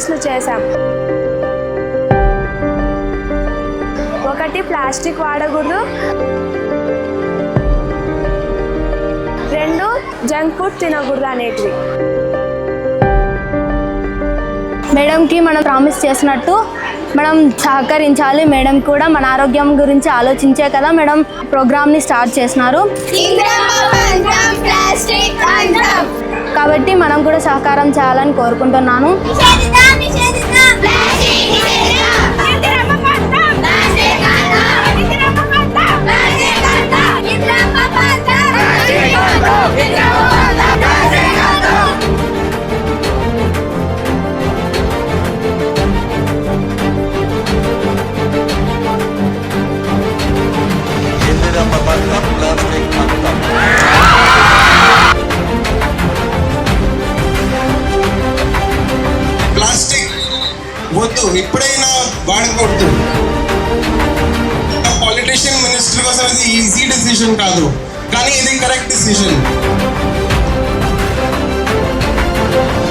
యాక్టివిటీస్ను చేశాం. 1 ప్లాస్టిక్ వాడకూడదు, 2 junk food తినకూడదు అనేటివి. మేడంకి మనం ప్రామిస్ చేసినట్టు మనం సహకరించాలి. మేడం కూడా మన ఆరోగ్యం గురించి ఆలోచించే కదా మేడం ప్రోగ్రామ్ని స్టార్ట్ చేసినారు. కాబట్టి మనం కూడా సహకారం చేయాలని కోరుకుంటున్నాను. ప్లాస్టిక్ వద్దు, ఎప్పుడైనా వాడకూడదు. పొలిటీషియన్ మినిస్టర్ కోసం ఇది ఈజీ డెసిషన్ కాదు, కానీ ఇది కరెక్ట్ డెసిషన్.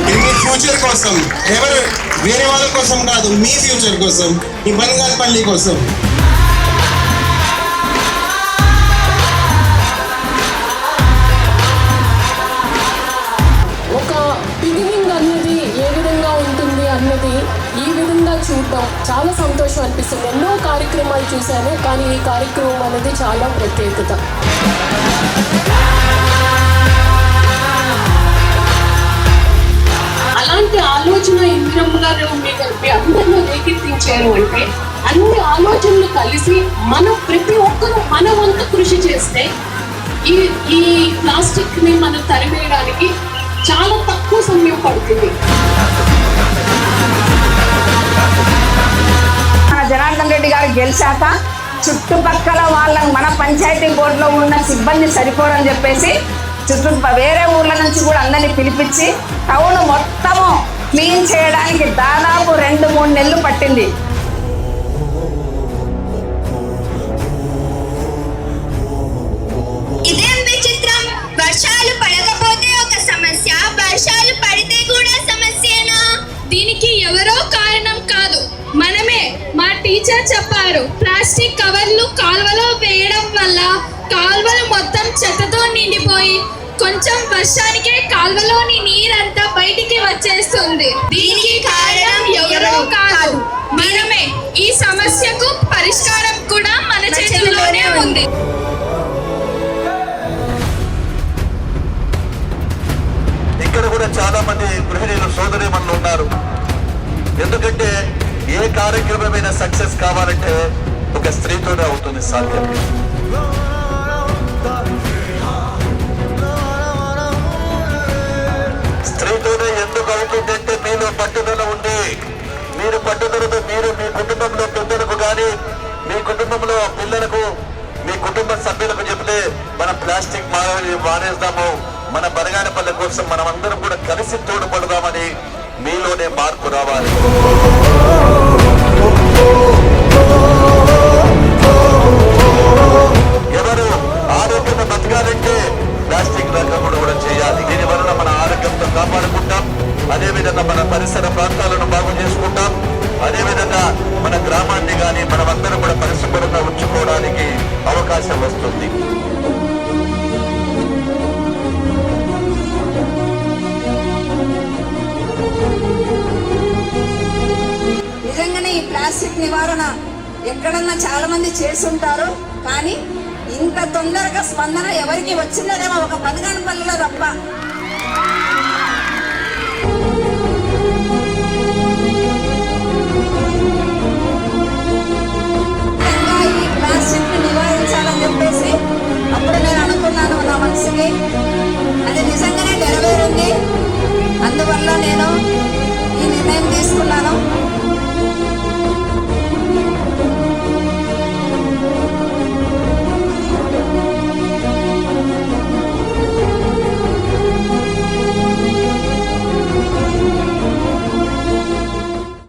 ఇది మీ ఫ్యూచర్ కోసం, ఎవరు వేరే వాళ్ళ కోసం కాదు, మీ ఫ్యూచర్ కోసం, ఈ బనగానపల్లి కోసం. అన్నది ఈ విధంగా చూడడం చాలా సంతోషం అనిపిస్తుంది. ఎన్నో కార్యక్రమాలు చూశాను, కానీ ఈ కార్యక్రమం అనేది చాలా ప్రత్యేకత. అలాంటి ఆలోచన ఇంద్రమ్మ గారు మీ అందరిలో రేకెత్తించారు అంటే అన్ని ఆలోచనలు కలిసి మనం ప్రతి ఒక్కరూ మన వంతు కృషి చేస్తే ఈ ప్లాస్టిక్ ని మనం తరిమేయడానికి చాలా తక్కువ సమయం పడుతుంది. జనార్దన్ రెడ్డి గారు గెలిచాక చుట్టుపక్కల వాళ్ళని మన పంచాయతీ బోర్డులో ఉన్న సిబ్బంది సరిపోరని చెప్పేసి వేరే ఊర్ల నుంచి కూడా అందరినీ పిలిపించి టౌన్ మొత్తము క్లీన్ చేయడానికి దాదాపు 2-3 నెలలు పట్టింది. ఇదేం విచిత్రం, వర్షాలు పడకపోతే ఒక సమస్య, వర్షాలు పడితే కూడా సమస్యేనా? దీనికి ఎవరో కారణం కాదు, మనమే. మా టీచర్ చెప్పారు, ప్లాస్టిక్ కవర్లు కాల్వలో వేయడం వల్ల కాల్వలు మొత్తం చెత్తతో నిండిపోయి కొంచెం వర్షానికే కాల్వలోని నీరంతా బయటికి వచ్చేస్తుంది. దీనికి కారణం ఎవరో కాదు, మనమే. ఈ సమస్యకు పరిష్కారం కూడా మన చేతుల్లోనే ఉంది. ఇక్కడ కూడా చాలా మంది గృహిణులు సోదరీమణులు ఉన్నారు. ఎందుకంటే ఏ కార్యక్రమమైన సక్సెస్ కావాలంటే ఒక స్త్రీతోనే అవుతుంది సాధ్యం. స్త్రీతోనే ఎందుకు అవుతుందంటే మీలో పట్టుదల ఉంది. మీరు పట్టుదలతో మీరు మీ కుటుంబంలో పెద్దలకు కానీ మీ కుటుంబంలో పిల్లలకు మీ కుటుంబ సభ్యులకు చెప్తే మన ప్లాస్టిక్ మానేస్తాము, మన బనగానపల్లి కోసం మనం అందరం కూడా కలిసి తోడ్పడదామని మీలోనే మార్పు రావాలి. ఎవరు ఆరోగ్యంగా బతకాలంటే ప్లాస్టిక్ రకములు కూడా చేయాలి. దీని వలన మన ఆరోగ్యంతో కాపాడుకుంటాం, అదేవిధంగా మన పరిసర ప్రాంతాలను బాగు చేసుకుంటాం, అదేవిధంగా మన గ్రామాన్ని కానీ మనమందరం కూడా పరిశుభ్రంగా ఉంచుకోవడానికి అవకాశం వస్తుంది. నిజంగానే ఈ ప్లాస్టిక్ నివారణ ఎక్కడన్నా చాలా మంది చేస్తుంటారు, కానీ ఇంత తొందరగా స్పందన ఎవరికి వచ్చిందనేమో ఒక బనగానపల్లిలో తప్ప.